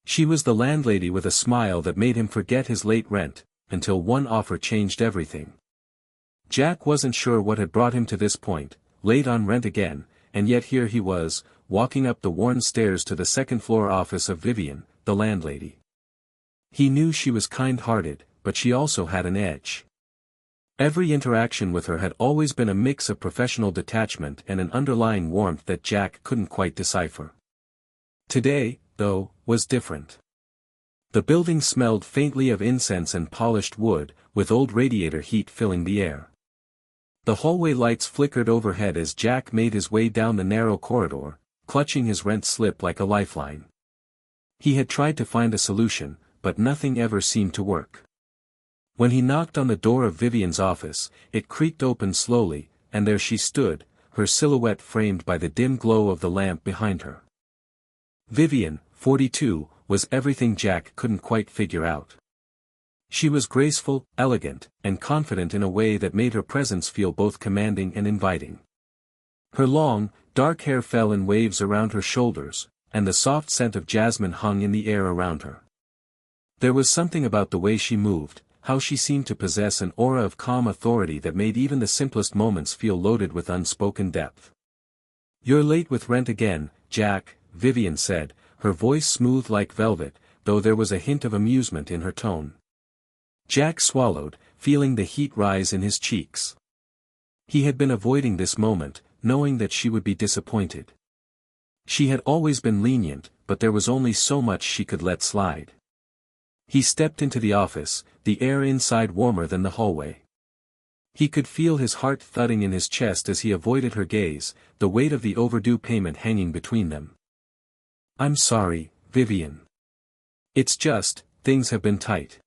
She was the landlady with a smile that made him forget his late rent, until one offer changed everything. Jack wasn't sure what had brought him to this point, late on rent again, and yet here he was, walking up the worn stairs to the second-floor office of Vivienne, the landlady. He knew she was kind-hearted, but she also had an edge. Every interaction with her had always been a mix of professional detachment and an underlying warmth that Jack couldn't quite decipher. Today, though, was different. The building smelled faintly of incense and polished wood, with old radiator heat filling the air. The hallway lights flickered overhead as Jack made his way down the narrow corridor, clutching his rent slip like a lifeline. He had tried to find a solution, but nothing ever seemed to work. When he knocked on the door of Vivienne's office, it creaked open slowly, and there she stood, her silhouette framed by the dim glow of the lamp behind her. Vivienne, 42, was everything Jack couldn't quite figure out. She was graceful, elegant, and confident in a way that made her presence feel both commanding and inviting. Her long, dark hair fell in waves around her shoulders, and the soft scent of jasmine hung in the air around her. There was something about the way she moved, how she seemed to possess an aura of calm authority that made even the simplest moments feel loaded with unspoken depth. "You're late with rent again, Jack," Vivienne said, her voice smooth like velvet, though there was a hint of amusement in her tone. Jack swallowed, feeling the heat rise in his cheeks. He had been avoiding this moment, knowing that she would be disappointed. She had always been lenient, but there was only so much she could let slide. He stepped into the office, the air inside warmer than the hallway. He could feel his heart thudding in his chest as he avoided her gaze, the weight of the overdue payment hanging between them. "I'm sorry, Vivienne. It's just, things have been tight.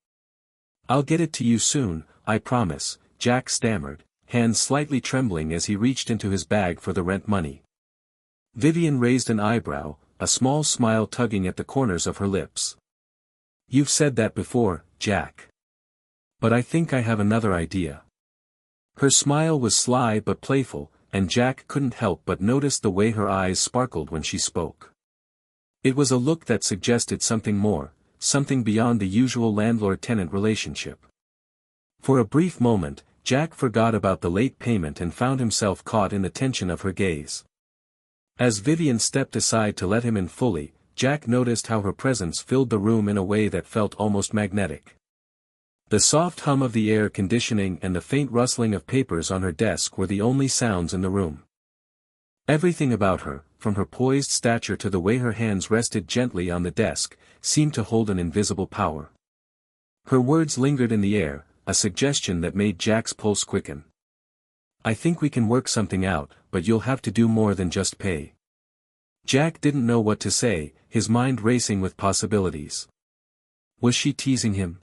I'll get it to you soon, I promise," Jack stammered, hands slightly trembling as he reached into his bag for the rent money. Vivienne raised an eyebrow, a small smile tugging at the corners of her lips. "You've said that before, Jack. But I think I have another idea." Her smile was sly but playful, and Jack couldn't help but notice the way her eyes sparkled when she spoke. It was a look that suggested something more, something beyond the usual landlord-tenant relationship. For a brief moment, Jack forgot about the late payment and found himself caught in the tension of her gaze. As Vivienne stepped aside to let him in fully, Jack noticed how her presence filled the room in a way that felt almost magnetic. The soft hum of the air conditioning and the faint rustling of papers on her desk were the only sounds in the room. Everything about her, from her poised stature to the way her hands rested gently on the desk, seemed to hold an invisible power. Her words lingered in the air, a suggestion that made Jack's pulse quicken. "I think we can work something out, but you'll have to do more than just pay." Jack didn't know what to say, his mind racing with possibilities. Was she teasing him?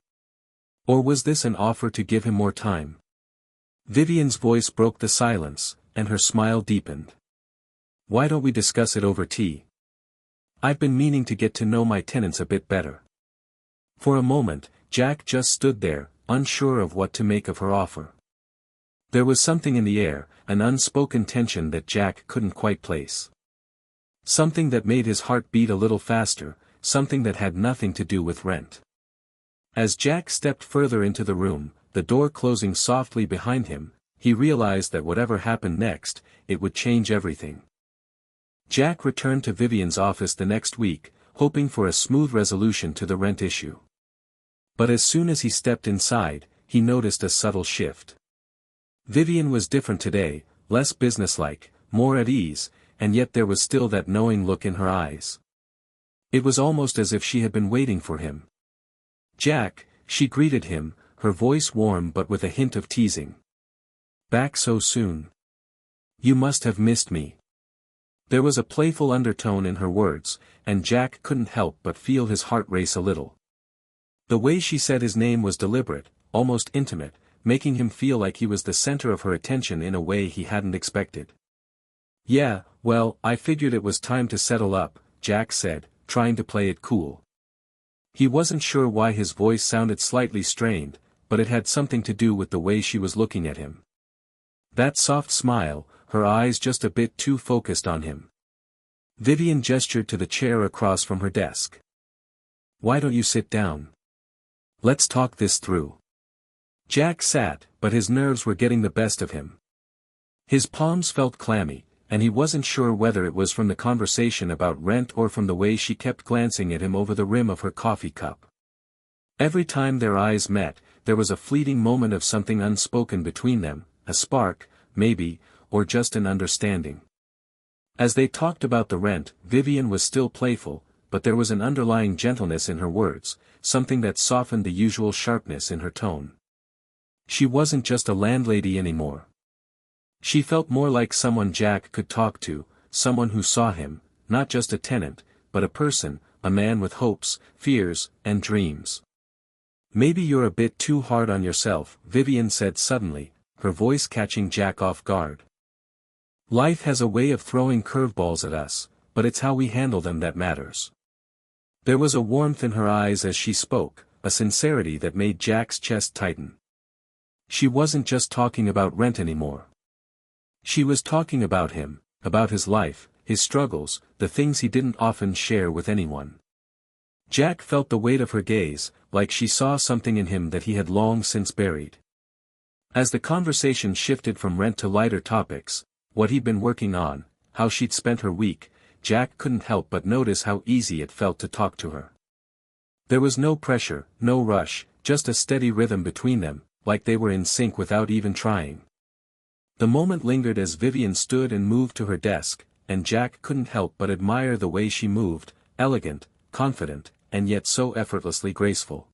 Or was this an offer to give him more time? Vivienne's voice broke the silence, and her smile deepened. "Why don't we discuss it over tea? I've been meaning to get to know my tenants a bit better." For a moment, Jack just stood there, unsure of what to make of her offer. There was something in the air, an unspoken tension that Jack couldn't quite place. Something that made his heart beat a little faster, something that had nothing to do with rent. As Jack stepped further into the room, the door closing softly behind him, he realized that whatever happened next, it would change everything. Jack returned to Vivienne's office the next week, hoping for a smooth resolution to the rent issue. But as soon as he stepped inside, he noticed a subtle shift. Vivienne was different today, less businesslike, more at ease, and yet there was still that knowing look in her eyes. It was almost as if she had been waiting for him. "Jack," she greeted him, her voice warm but with a hint of teasing. "Back so soon? You must have missed me." There was a playful undertone in her words, and Jack couldn't help but feel his heart race a little. The way she said his name was deliberate, almost intimate, making him feel like he was the center of her attention in a way he hadn't expected. "Yeah, well, I figured it was time to settle up," Jack said, trying to play it cool. He wasn't sure why his voice sounded slightly strained, but it had something to do with the way she was looking at him. That soft smile, her eyes just a bit too focused on him. Vivienne gestured to the chair across from her desk. Why don't you sit down? Let's talk this through. Jack sat, but his nerves were getting the best of him. His palms felt clammy, and he wasn't sure whether it was from the conversation about rent or from the way she kept glancing at him over the rim of her coffee cup. Every time their eyes met, there was a fleeting moment of something unspoken between them, a spark, maybe, or just an understanding. As they talked about the rent, Vivienne was still playful, but there was an underlying gentleness in her words, something that softened the usual sharpness in her tone. She wasn't just a landlady anymore. She felt more like someone Jack could talk to, someone who saw him, not just a tenant, but a person, a man with hopes, fears, and dreams. Maybe you're a bit too hard on yourself, Vivienne said suddenly, her voice catching Jack off guard. Life has a way of throwing curveballs at us, but it's how we handle them that matters. There was a warmth in her eyes as she spoke, a sincerity that made Jack's chest tighten. She wasn't just talking about rent anymore. She was talking about him, about his life, his struggles, the things he didn't often share with anyone. Jack felt the weight of her gaze, like she saw something in him that he had long since buried. As the conversation shifted from rent to lighter topics, what he'd been working on, how she'd spent her week, Jack couldn't help but notice how easy it felt to talk to her. There was no pressure, no rush, just a steady rhythm between them, like they were in sync without even trying. The moment lingered as Vivienne stood and moved to her desk, and Jack couldn't help but admire the way she moved, elegant, confident, and yet so effortlessly graceful.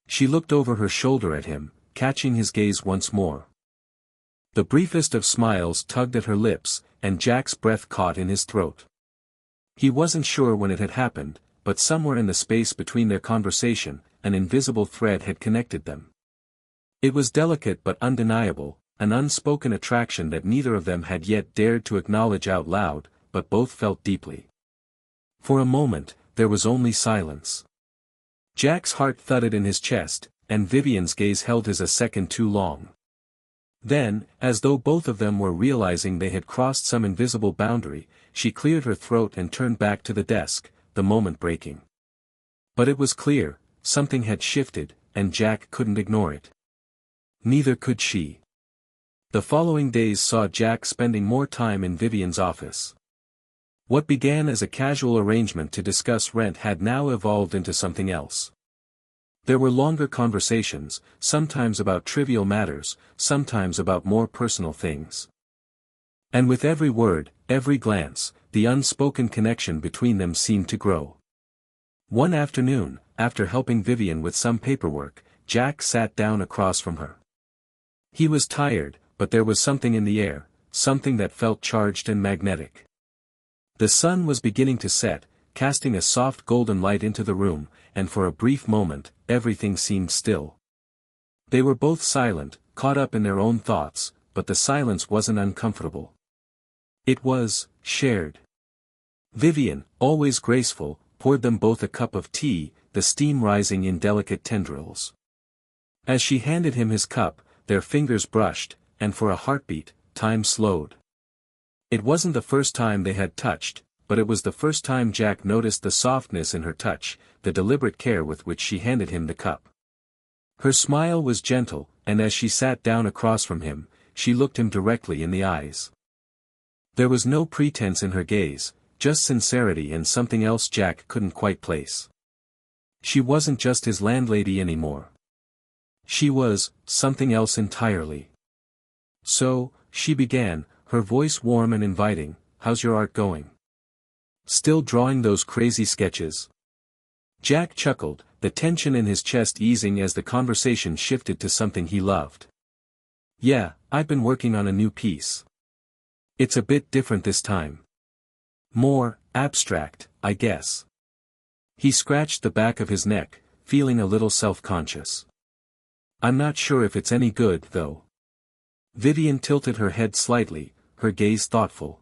She looked over her shoulder at him, catching his gaze once more. The briefest of smiles tugged at her lips, and Jack's breath caught in his throat. He wasn't sure when it had happened, but somewhere in the space between their conversation, an invisible thread had connected them. It was delicate but undeniable, an unspoken attraction that neither of them had yet dared to acknowledge out loud, but both felt deeply. For a moment, there was only silence. Jack's heart thudded in his chest, and Vivienne's gaze held his a second too long. Then, as though both of them were realizing they had crossed some invisible boundary, she cleared her throat and turned back to the desk, the moment breaking. But it was clear, something had shifted, and Jack couldn't ignore it. Neither could she. The following days saw Jack spending more time in Vivienne's office. What began as a casual arrangement to discuss rent had now evolved into something else. There were longer conversations, sometimes about trivial matters, sometimes about more personal things. And with every word, every glance, the unspoken connection between them seemed to grow. One afternoon, after helping Vivienne with some paperwork, Jack sat down across from her. He was tired, but there was something in the air, something that felt charged and magnetic. The sun was beginning to set, casting a soft golden light into the room, and for a brief moment, everything seemed still. They were both silent, caught up in their own thoughts, but the silence wasn't uncomfortable. It was shared. Vivienne, always graceful, poured them both a cup of tea, the steam rising in delicate tendrils. As she handed him his cup, their fingers brushed, and for a heartbeat, time slowed. It wasn't the first time they had touched, but it was the first time Jack noticed the softness in her touch, the deliberate care with which she handed him the cup. Her smile was gentle, and as she sat down across from him, she looked him directly in the eyes. There was no pretense in her gaze, just sincerity and something else Jack couldn't quite place. She wasn't just his landlady anymore. She was something else entirely. So, she began, her voice warm and inviting, "How's your art going? Still drawing those crazy sketches?" Jack chuckled, the tension in his chest easing as the conversation shifted to something he loved. "Yeah, I've been working on a new piece. It's a bit different this time. More abstract, I guess." He scratched the back of his neck, feeling a little self-conscious. "I'm not sure if it's any good, though." Vivienne tilted her head slightly, her gaze thoughtful.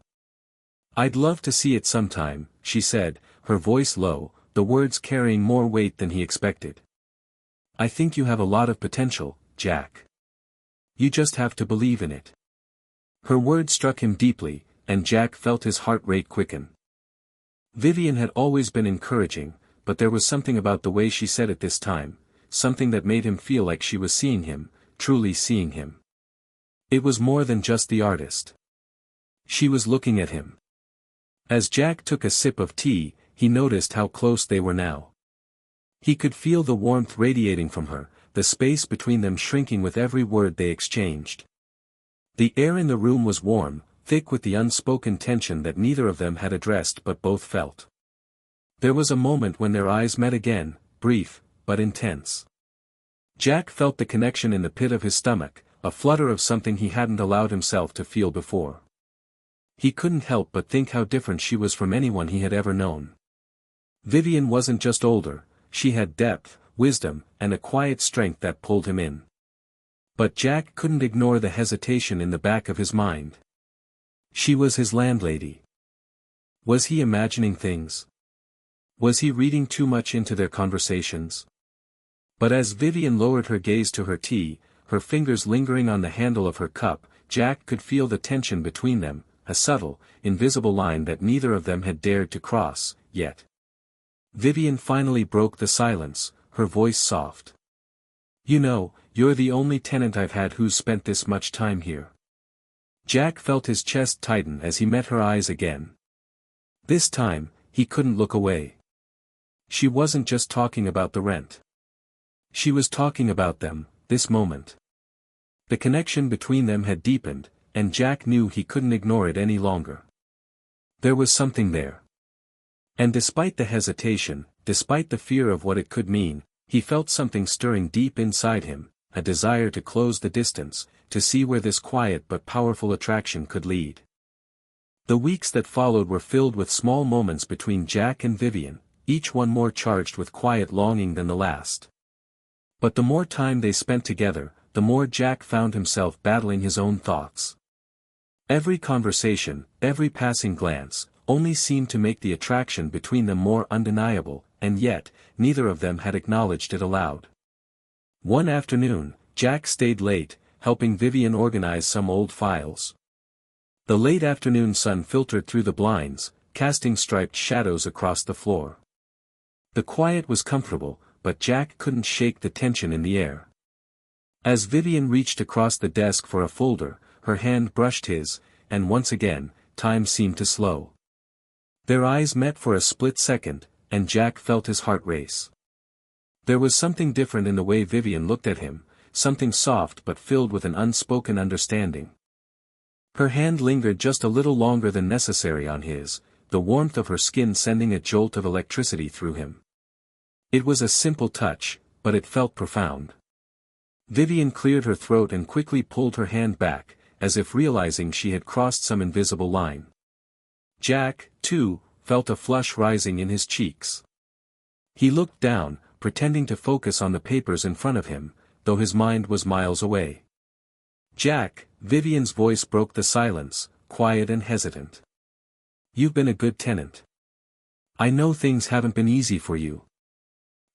"I'd love to see it sometime," she said, her voice low, the words carrying more weight than he expected. "I think you have a lot of potential, Jack. You just have to believe in it." Her words struck him deeply, and Jack felt his heart rate quicken. Vivienne had always been encouraging, but there was something about the way she said it this time, something that made him feel like she was seeing him, truly seeing him. It was more than just the artist. She was looking at him. As Jack took a sip of tea, he noticed how close they were now. He could feel the warmth radiating from her, the space between them shrinking with every word they exchanged. The air in the room was warm, thick with the unspoken tension that neither of them had addressed but both felt. There was a moment when their eyes met again, brief, but intense. Jack felt the connection in the pit of his stomach, a flutter of something he hadn't allowed himself to feel before. He couldn't help but think how different she was from anyone he had ever known. Vivienne wasn't just older, she had depth, wisdom, and a quiet strength that pulled him in. But Jack couldn't ignore the hesitation in the back of his mind. She was his landlady. Was he imagining things? Was he reading too much into their conversations? But as Vivienne lowered her gaze to her tea, her fingers lingering on the handle of her cup, Jack could feel the tension between them, a subtle, invisible line that neither of them had dared to cross, yet. Vivienne finally broke the silence, her voice soft. "You know, you're the only tenant I've had who's spent this much time here." Jack felt his chest tighten as he met her eyes again. This time, he couldn't look away. She wasn't just talking about the rent. She was talking about them, this moment. The connection between them had deepened, and Jack knew he couldn't ignore it any longer. There was something there. And despite the hesitation, despite the fear of what it could mean, he felt something stirring deep inside him, a desire to close the distance, to see where this quiet but powerful attraction could lead. The weeks that followed were filled with small moments between Jack and Vivienne, each one more charged with quiet longing than the last. But the more time they spent together, the more Jack found himself battling his own thoughts. Every conversation, every passing glance, only seemed to make the attraction between them more undeniable, and yet, neither of them had acknowledged it aloud. One afternoon, Jack stayed late, helping Vivienne organize some old files. The late afternoon sun filtered through the blinds, casting striped shadows across the floor. The quiet was comfortable, but Jack couldn't shake the tension in the air. As Vivienne reached across the desk for a folder, her hand brushed his, and once again, time seemed to slow. Their eyes met for a split second, and Jack felt his heart race. There was something different in the way Vivienne looked at him, something soft but filled with an unspoken understanding. Her hand lingered just a little longer than necessary on his, the warmth of her skin sending a jolt of electricity through him. It was a simple touch, but it felt profound. Vivienne cleared her throat and quickly pulled her hand back, as if realizing she had crossed some invisible line. Jack, too, felt a flush rising in his cheeks. He looked down, pretending to focus on the papers in front of him, though his mind was miles away. "Jack," Vivienne's voice broke the silence, quiet and hesitant. "You've been a good tenant. I know things haven't been easy for you."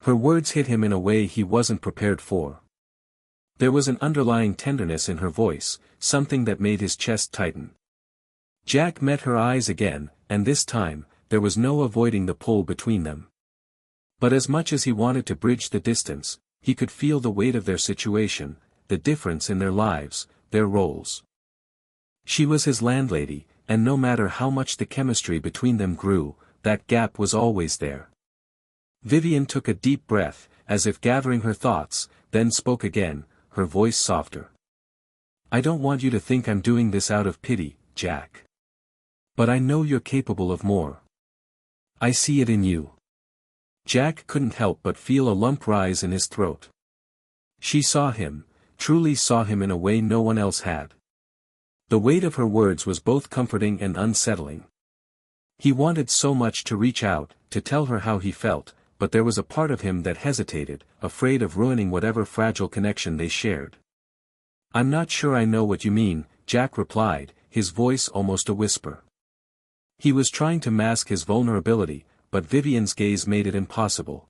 Her words hit him in a way he wasn't prepared for. There was an underlying tenderness in her voice, something that made his chest tighten. Jack met her eyes again, and this time, there was no avoiding the pull between them. But as much as he wanted to bridge the distance, he could feel the weight of their situation, the difference in their lives, their roles. She was his landlady, and no matter how much the chemistry between them grew, that gap was always there. Vivienne took a deep breath, as if gathering her thoughts, then spoke again, her voice softer. "I don't want you to think I'm doing this out of pity, Jack. But I know you're capable of more. I see it in you." Jack couldn't help but feel a lump rise in his throat. She saw him, truly saw him in a way no one else had. The weight of her words was both comforting and unsettling. He wanted so much to reach out, to tell her how he felt, but there was a part of him that hesitated, afraid of ruining whatever fragile connection they shared. "I'm not sure I know what you mean," Jack replied, his voice almost a whisper. He was trying to mask his vulnerability, but Vivienne's gaze made it impossible.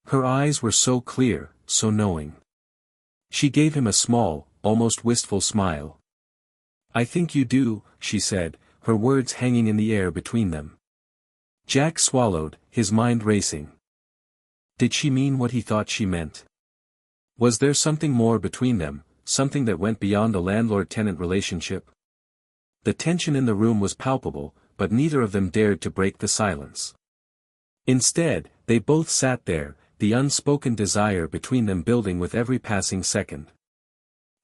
Her eyes were so clear, so knowing. She gave him a small, almost wistful smile. "I think you do," she said, her words hanging in the air between them. Jack swallowed, his mind racing. Did she mean what he thought she meant? Was there something more between them, something that went beyond a landlord-tenant relationship? The tension in the room was palpable, but neither of them dared to break the silence. Instead, they both sat there, the unspoken desire between them building with every passing second.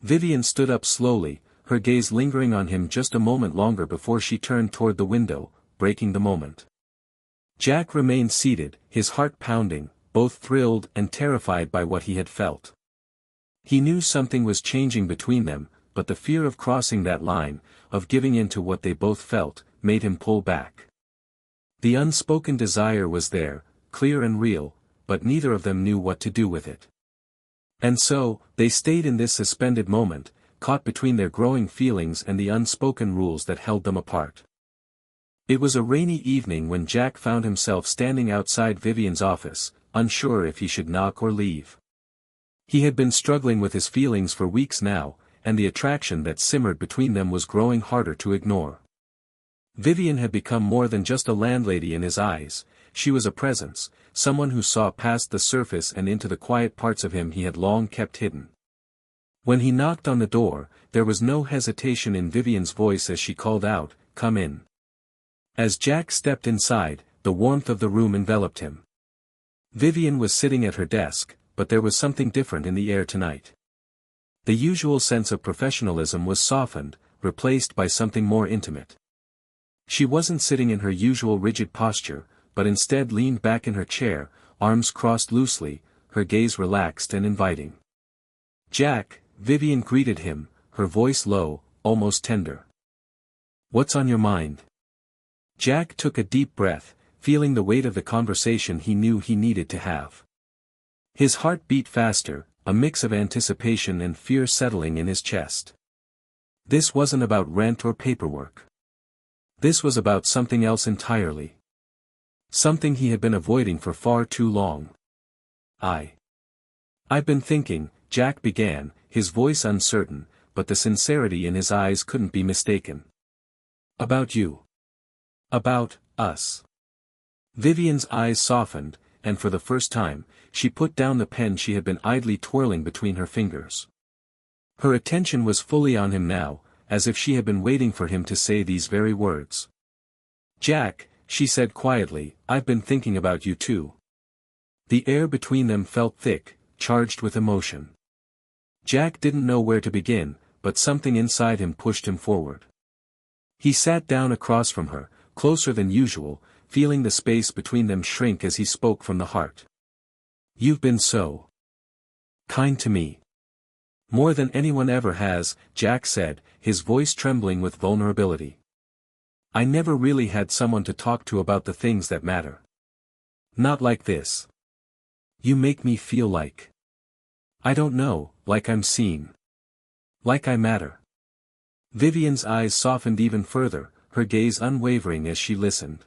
Vivienne stood up slowly, her gaze lingering on him just a moment longer before she turned toward the window, breaking the moment. Jack remained seated, his heart pounding, both thrilled and terrified by what he had felt. He knew something was changing between them, but the fear of crossing that line, of giving in to what they both felt, made him pull back. The unspoken desire was there, clear and real, but neither of them knew what to do with it. And so, they stayed in this suspended moment, caught between their growing feelings and the unspoken rules that held them apart. It was a rainy evening when Jack found himself standing outside Vivienne's office, unsure if he should knock or leave. He had been struggling with his feelings for weeks now, and the attraction that simmered between them was growing harder to ignore. Vivienne had become more than just a landlady in his eyes, she was a presence, someone who saw past the surface and into the quiet parts of him he had long kept hidden. When he knocked on the door, there was no hesitation in Vivienne's voice as she called out, "Come in." As Jack stepped inside, the warmth of the room enveloped him. Vivienne was sitting at her desk, but there was something different in the air tonight. The usual sense of professionalism was softened, replaced by something more intimate. She wasn't sitting in her usual rigid posture, but instead leaned back in her chair, arms crossed loosely, her gaze relaxed and inviting. "Jack," Vivienne greeted him, her voice low, almost tender. "What's on your mind?" Jack took a deep breath, feeling the weight of the conversation he knew he needed to have. His heart beat faster, a mix of anticipation and fear settling in his chest. This wasn't about rent or paperwork. This was about something else entirely. Something he had been avoiding for far too long. I've been thinking," Jack began, his voice uncertain, but the sincerity in his eyes couldn't be mistaken. "About you. About us." Vivienne's eyes softened, and for the first time, she put down the pen she had been idly twirling between her fingers. Her attention was fully on him now, as if she had been waiting for him to say these very words. "Jack," she said quietly, "I've been thinking about you too." The air between them felt thick, charged with emotion. Jack didn't know where to begin, but something inside him pushed him forward. He sat down across from her, closer than usual, feeling the space between them shrink as he spoke from the heart. "You've been so kind to me. More than anyone ever has," Jack said, his voice trembling with vulnerability. "I never really had someone to talk to about the things that matter. Not like this. You make me feel like, I don't know, like I'm seen. Like I matter." Vivienne's eyes softened even further, her gaze unwavering as she listened.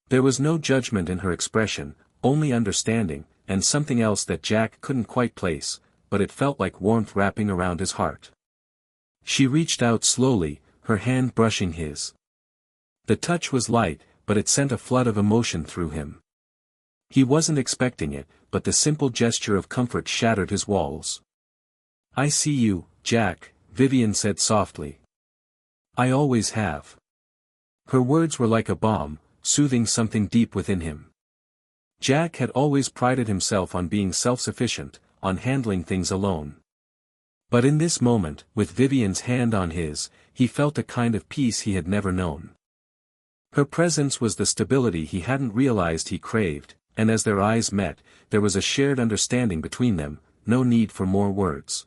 There was no judgment in her expression, only understanding, and something else that Jack couldn't quite place, but it felt like warmth wrapping around his heart. She reached out slowly, her hand brushing his. The touch was light, but it sent a flood of emotion through him. He wasn't expecting it, but the simple gesture of comfort shattered his walls. "I see you, Jack," Vivienne said softly. "I always have." Her words were like a balm, soothing something deep within him. Jack had always prided himself on being self-sufficient, on handling things alone. But in this moment, with Vivienne's hand on his, he felt a kind of peace he had never known. Her presence was the stability he hadn't realized he craved, and as their eyes met, there was a shared understanding between them, no need for more words.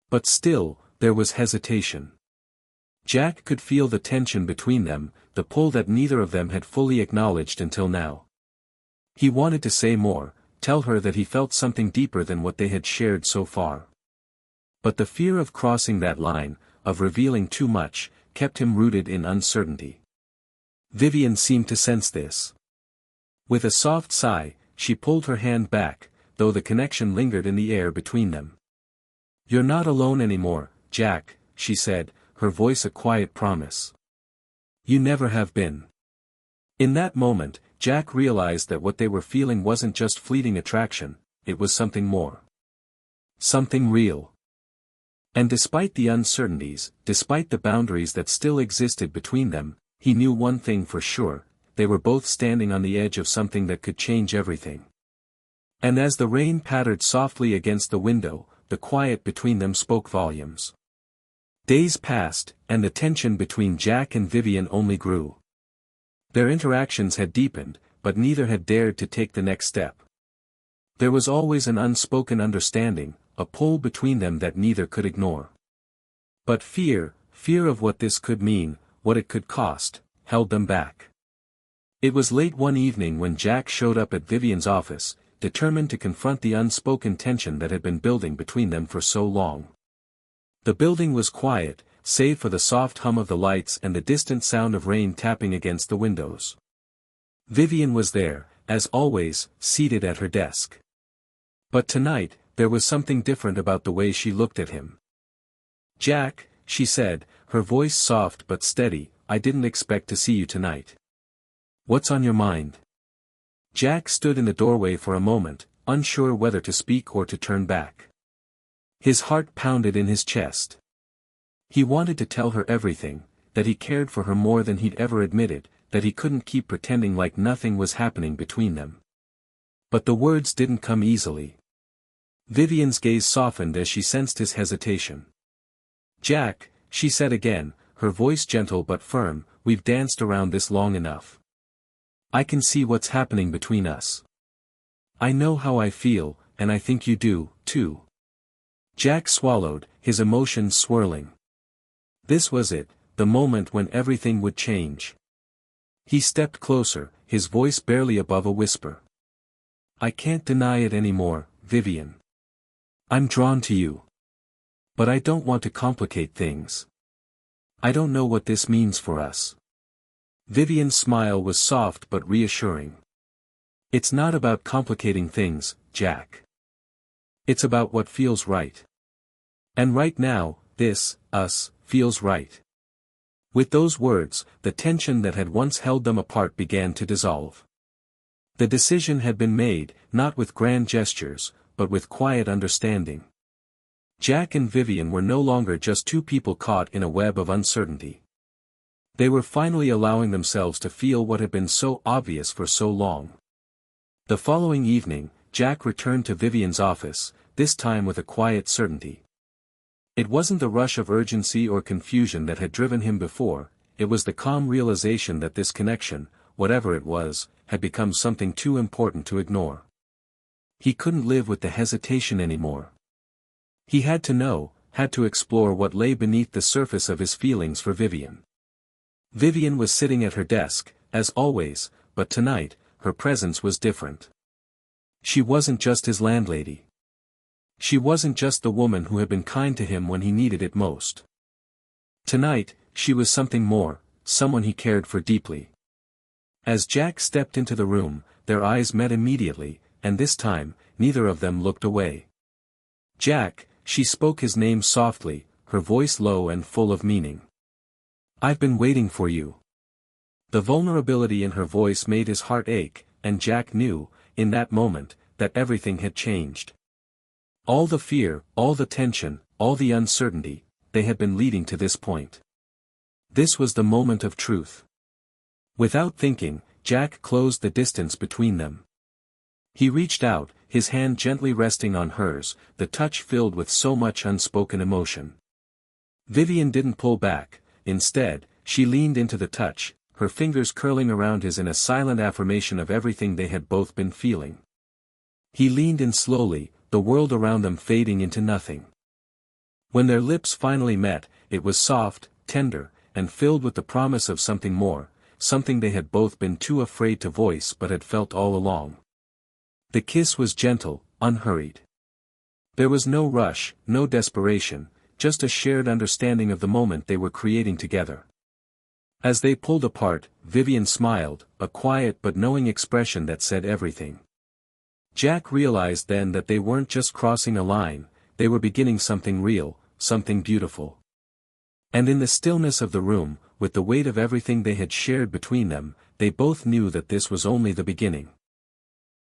But still, there was hesitation. Jack could feel the tension between them, the pull that neither of them had fully acknowledged until now. He wanted to say more, tell her that he felt something deeper than what they had shared so far. But the fear of crossing that line, of revealing too much, kept him rooted in uncertainty. Vivienne seemed to sense this. With a soft sigh, she pulled her hand back, though the connection lingered in the air between them. "You're not alone anymore, Jack," she said, her voice a quiet promise. "You never have been." In that moment, Jack realized that what they were feeling wasn't just fleeting attraction, it was something more. Something real. And despite the uncertainties, despite the boundaries that still existed between them, he knew one thing for sure, they were both standing on the edge of something that could change everything. And as the rain pattered softly against the window, the quiet between them spoke volumes. Days passed, and the tension between Jack and Vivienne only grew. Their interactions had deepened, but neither had dared to take the next step. There was always an unspoken understanding, a pull between them that neither could ignore. But fear of what this could mean, what it could cost, held them back. It was late one evening when Jack showed up at Vivienne's office, determined to confront the unspoken tension that had been building between them for so long. The building was quiet, save for the soft hum of the lights and the distant sound of rain tapping against the windows. Vivienne was there, as always, seated at her desk. But tonight, there was something different about the way she looked at him. "Jack," she said, her voice soft but steady, "I didn't expect to see you tonight. What's on your mind?" Jack stood in the doorway for a moment, unsure whether to speak or to turn back. His heart pounded in his chest. He wanted to tell her everything, that he cared for her more than he'd ever admitted, that he couldn't keep pretending like nothing was happening between them. But the words didn't come easily. Vivienne's gaze softened as she sensed his hesitation. "Jack," she said again, her voice gentle but firm, "we've danced around this long enough. I can see what's happening between us. I know how I feel, and I think you do, too." Jack swallowed, his emotions swirling. This was it, the moment when everything would change. He stepped closer, his voice barely above a whisper. "I can't deny it anymore, Vivienne. I'm drawn to you. But I don't want to complicate things. I don't know what this means for us." Vivienne's smile was soft but reassuring. "It's not about complicating things, Jack. It's about what feels right. And right now, us, feels right." With those words, the tension that had once held them apart began to dissolve. The decision had been made, not with grand gestures, but with quiet understanding. Jack and Vivienne were no longer just two people caught in a web of uncertainty. They were finally allowing themselves to feel what had been so obvious for so long. The following evening, Jack returned to Vivienne's office, this time with a quiet certainty. It wasn't the rush of urgency or confusion that had driven him before, it was the calm realization that this connection, whatever it was, had become something too important to ignore. He couldn't live with the hesitation anymore. He had to know, had to explore what lay beneath the surface of his feelings for Vivienne. Vivienne was sitting at her desk, as always, but tonight, her presence was different. She wasn't just his landlady. She wasn't just the woman who had been kind to him when he needed it most. Tonight, she was something more, someone he cared for deeply. As Jack stepped into the room, their eyes met immediately, and this time, neither of them looked away. "Jack," she spoke his name softly, her voice low and full of meaning. "I've been waiting for you." The vulnerability in her voice made his heart ache, and Jack knew, in that moment, that everything had changed. All the fear, all the tension, all the uncertainty, they had been leading to this point. This was the moment of truth. Without thinking, Jack closed the distance between them. He reached out, his hand gently resting on hers, the touch filled with so much unspoken emotion. Vivienne didn't pull back, instead, she leaned into the touch, her fingers curling around his in a silent affirmation of everything they had both been feeling. He leaned in slowly, the world around them fading into nothing. When their lips finally met, it was soft, tender, and filled with the promise of something more, something they had both been too afraid to voice but had felt all along. The kiss was gentle, unhurried. There was no rush, no desperation, just a shared understanding of the moment they were creating together. As they pulled apart, Vivienne smiled, a quiet but knowing expression that said everything. Jack realized then that they weren't just crossing a line, they were beginning something real, something beautiful. And in the stillness of the room, with the weight of everything they had shared between them, they both knew that this was only the beginning.